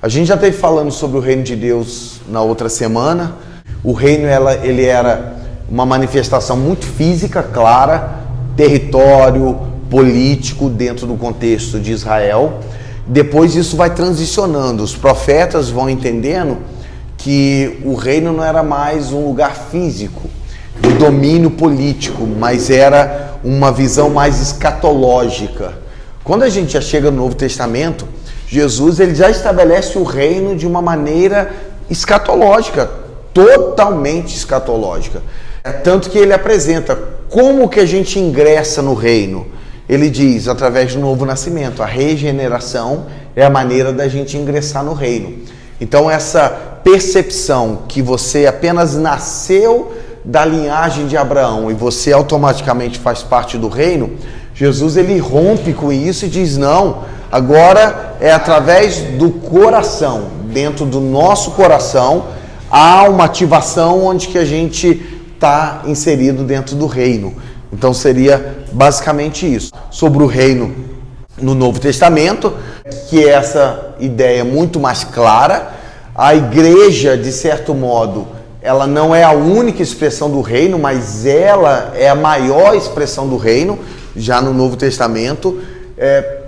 A gente já esteve falando sobre o reino de Deus na outra semana. O reino ele era uma manifestação muito física, clara, território, político dentro do contexto de Israel. Depois isso vai transicionando, os profetas vão entendendo que o reino não era mais um lugar físico, de domínio político, mas era uma visão mais escatológica. Quando a gente já chega no Novo Testamento, Jesus ele já estabelece o reino de uma maneira escatológica, totalmente escatológica. Tanto que ele apresenta como que a gente ingressa no reino. Ele diz, através do novo nascimento, a regeneração é a maneira da gente ingressar no reino. Então essa percepção que você apenas nasceu da linhagem de Abraão e você automaticamente faz parte do reino, Jesus ele rompe com isso e diz, não, agora é através do coração, dentro do nosso coração, há uma ativação onde que a gente está inserido dentro do reino. Então seria basicamente isso. Sobre o reino no Novo Testamento, que é essa ideia muito mais clara, a igreja, de certo modo, ela não é a única expressão do reino, mas ela é a maior expressão do reino, já no Novo Testamento,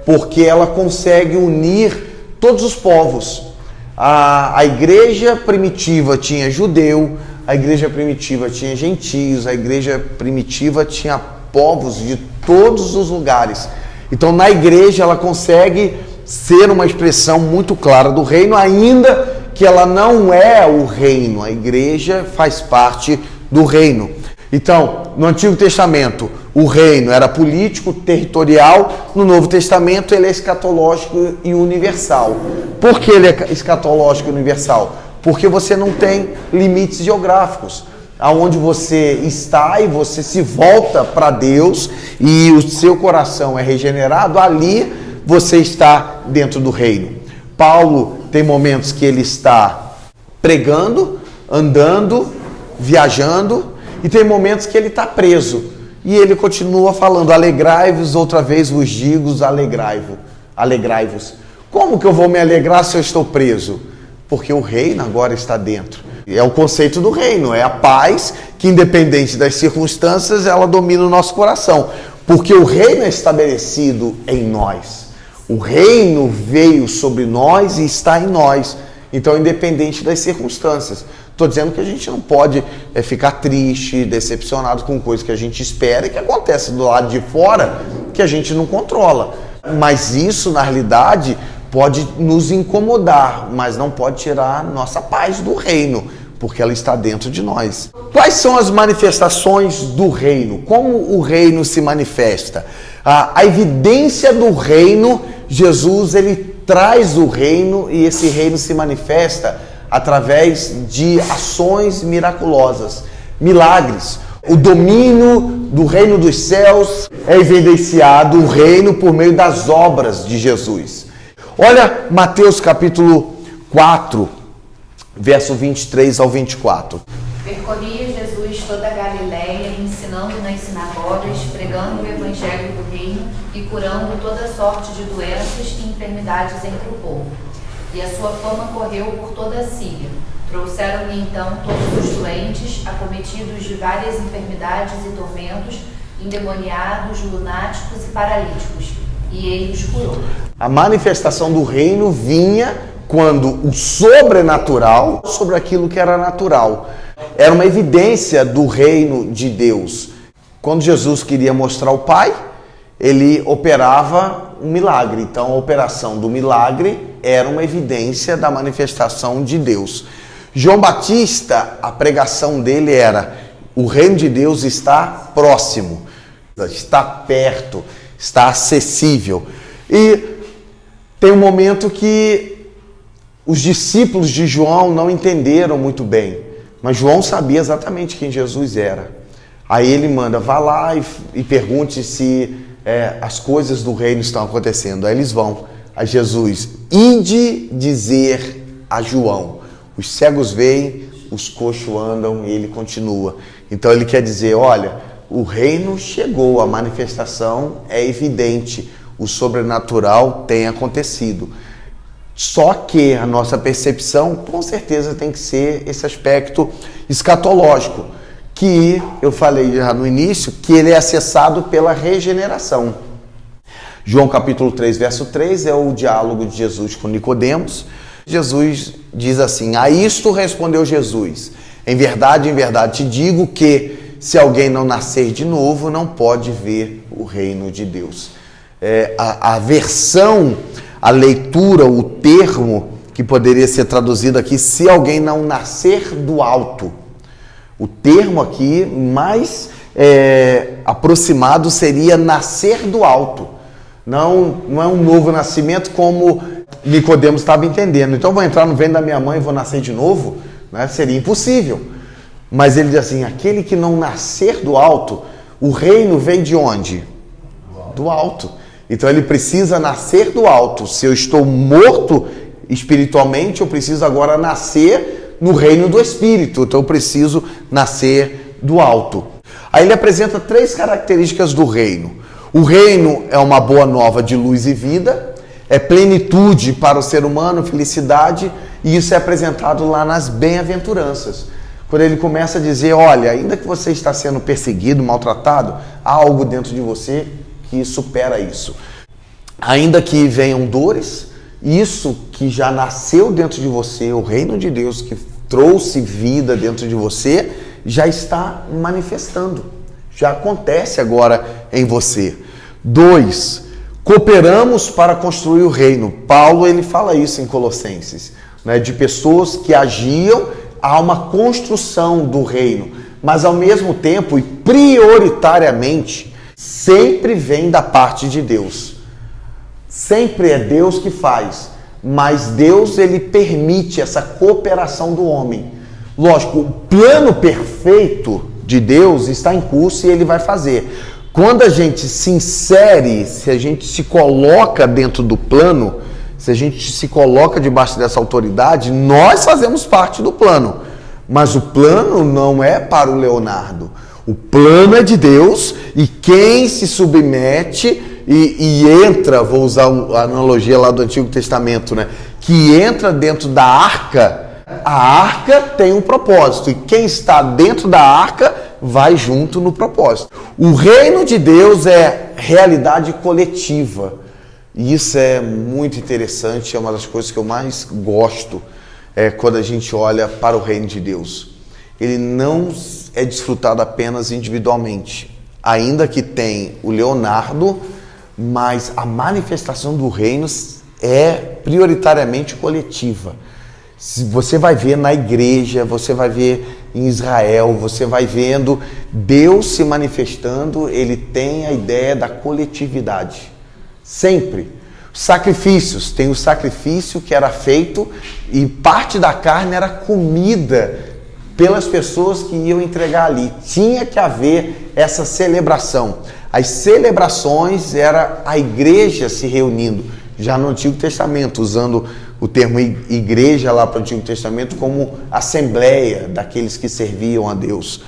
porque ela consegue unir todos os povos. A igreja primitiva tinha judeu, a igreja primitiva tinha gentios, a igreja primitiva tinha povos de todos os lugares. Então, na igreja, ela consegue ser uma expressão muito clara do reino, ainda que ela não é o reino. A igreja faz parte do reino. Então, no Antigo Testamento, o reino era político, territorial. No Novo Testamento, ele é escatológico e universal. Por que ele é escatológico e universal? Porque você não tem limites geográficos. Aonde você está e você se volta para Deus e o seu coração é regenerado, ali você está dentro do reino. Paulo tem momentos que ele está pregando, andando, viajando, e tem momentos que ele está preso. E ele continua falando, alegrai-vos, outra vez vos digo, alegrai-vos. Como que eu vou me alegrar se eu estou preso? Porque o reino agora está dentro. É o conceito do reino, é a paz que, independente das circunstâncias, ela domina o nosso coração. Porque o reino é estabelecido em nós. O reino veio sobre nós e está em nós. Então, independente das circunstâncias. Estou dizendo que a gente não pode ficar triste, decepcionado com coisas que a gente espera e que acontece do lado de fora, que a gente não controla. Mas isso, na realidade, pode nos incomodar, mas não pode tirar nossa paz do reino, porque ela está dentro de nós. Quais são as manifestações do reino? Como o reino se manifesta? A evidência do reino, Jesus ele traz o reino e esse reino se manifesta através de ações miraculosas, milagres. O domínio do reino dos céus é evidenciado o reino por meio das obras de Jesus. Olha Mateus capítulo 4, verso 23 ao 24. Percorria Jesus toda a Galileia, ensinando nas sinagogas, pregando o evangelho do reino e curando toda sorte de doenças e enfermidades entre o povo. E a sua fama correu por toda a Síria. Trouxeram-lhe então todos os doentes, acometidos de várias enfermidades e tormentos, endemoniados, lunáticos e paralíticos, e ele os curou. A manifestação do reino vinha quando o sobrenatural sobre aquilo que era natural. Era uma evidência do reino de Deus. Quando Jesus queria mostrar o Pai, ele operava um milagre. Então a operação do milagre era uma evidência da manifestação de Deus. João Batista, a pregação dele era: o reino de Deus está próximo, está perto, está acessível. E tem um momento que os discípulos de João não entenderam muito bem, mas João sabia exatamente quem Jesus era. Aí ele manda, vá lá e pergunte se as coisas do reino estão acontecendo. Aí eles vão a Jesus, ide dizer a João, os cegos veem, os coxos andam, e ele continua. Então ele quer dizer, olha, o reino chegou, a manifestação é evidente, o sobrenatural tem acontecido. Só que a nossa percepção, com certeza, tem que ser esse aspecto escatológico, que eu falei já no início, que ele é acessado pela regeneração. João capítulo 3, verso 3 é o diálogo de Jesus com Nicodemos. Jesus diz assim: a isto respondeu Jesus: em verdade te digo que se alguém não nascer de novo, não pode ver o reino de Deus. A versão, a leitura, o termo que poderia ser traduzido aqui, se alguém não nascer do alto. O termo aqui mais aproximado seria nascer do alto. Não é um novo nascimento como Nicodemos estava entendendo. Então vou entrar no ventre da minha mãe e vou nascer de novo? Né? Seria impossível. Mas ele diz assim: aquele que não nascer do alto, o reino vem de onde? Do alto. Então ele precisa nascer do alto. Se eu estou morto espiritualmente, eu preciso agora nascer no reino do Espírito. Então eu preciso nascer do alto. Aí ele apresenta 3 características do reino. O reino é uma boa nova de luz e vida, é plenitude para o ser humano, felicidade, e isso é apresentado lá nas bem-aventuranças. Quando ele começa a dizer: olha, ainda que você está sendo perseguido, maltratado, há algo dentro de você que supera isso. Ainda que venham dores, isso que já nasceu dentro de você, o reino de Deus que trouxe vida dentro de você, já está manifestando, já acontece agora em você. 2, cooperamos para construir o reino. Paulo ele fala isso em Colossenses, né, de pessoas que agiam a uma construção do reino, mas ao mesmo tempo e prioritariamente sempre vem da parte de Deus. Sempre é Deus que faz, mas Deus ele permite essa cooperação do homem. Lógico, o plano perfeito de Deus está em curso e ele vai fazer. Quando a gente se insere, se a gente se coloca dentro do plano, se a gente se coloca debaixo dessa autoridade, nós fazemos parte do plano. Mas o plano não é para o Leonardo. O plano é de Deus e quem se submete e entra, vou usar a analogia lá do Antigo Testamento, né? Que entra dentro da arca, a arca tem um propósito e quem está dentro da arca vai junto no propósito. O reino de Deus é realidade coletiva. E isso é muito interessante, é uma das coisas que eu mais gosto quando a gente olha para o reino de Deus. Ele não é desfrutado apenas individualmente, ainda que tem o Leonardo, mas a manifestação do reino é prioritariamente coletiva. Você vai ver na igreja, você vai ver em Israel, você vai vendo Deus se manifestando, ele tem a ideia da coletividade. Sempre. Sacrifícios, tem o sacrifício que era feito e parte da carne era comida pelas pessoas que iam entregar ali. Tinha que haver essa celebração. As celebrações era a igreja se reunindo, já no Antigo Testamento, usando o termo igreja lá para o Antigo Testamento como assembleia daqueles que serviam a Deus.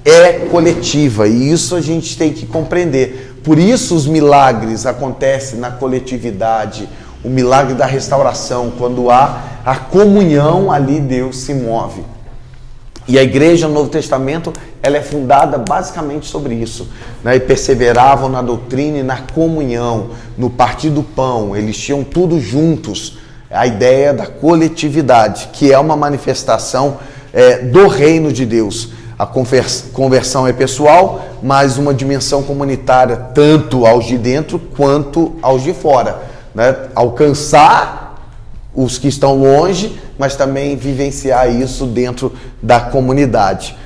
É coletiva e isso a gente tem que compreender. Por isso os milagres acontecem na coletividade, o milagre da restauração, quando há a comunhão, ali Deus se move. E a igreja no Novo Testamento, ela é fundada basicamente sobre isso, né? E perseveravam na doutrina e na comunhão, no partir do pão, eles tinham tudo juntos. A ideia da coletividade, que é uma manifestação do reino de Deus. A conversão é pessoal, mas uma dimensão comunitária, tanto aos de dentro quanto aos de fora, né? Alcançar os que estão longe, mas também vivenciar isso dentro da comunidade.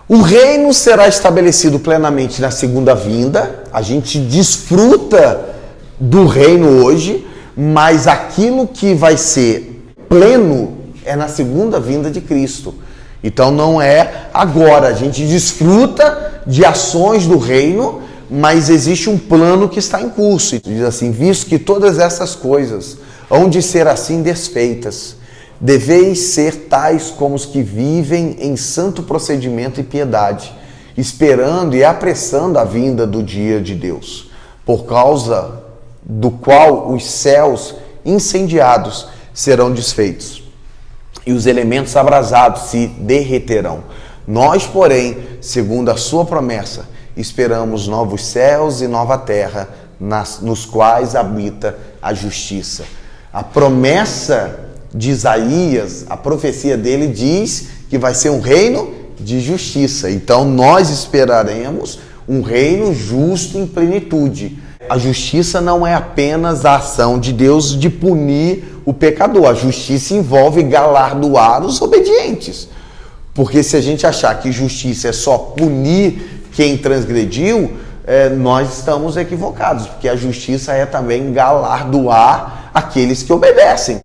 O reino será estabelecido plenamente na segunda vinda. A gente desfruta do reino hoje, mas aquilo que vai ser pleno é na segunda vinda de Cristo. Então não é agora, a gente desfruta de ações do reino, mas existe um plano que está em curso. E diz assim: visto que todas essas coisas hão de ser assim desfeitas, deveis ser tais como os que vivem em santo procedimento e piedade, esperando e apressando a vinda do dia de Deus, por causa do qual os céus incendiados serão desfeitos, e os elementos abrasados se derreterão. Nós, porém, segundo a sua promessa, esperamos novos céus e nova terra, nos quais habita a justiça. A promessa de Isaías, a profecia dele diz que vai ser um reino de justiça. Então nós esperaremos um reino justo em plenitude. A justiça não é apenas a ação de Deus de punir o pecador. A justiça envolve galardoar os obedientes. Porque se a gente achar que justiça é só punir quem transgrediu, nós estamos equivocados. Porque a justiça é também galardoar aqueles que obedecem.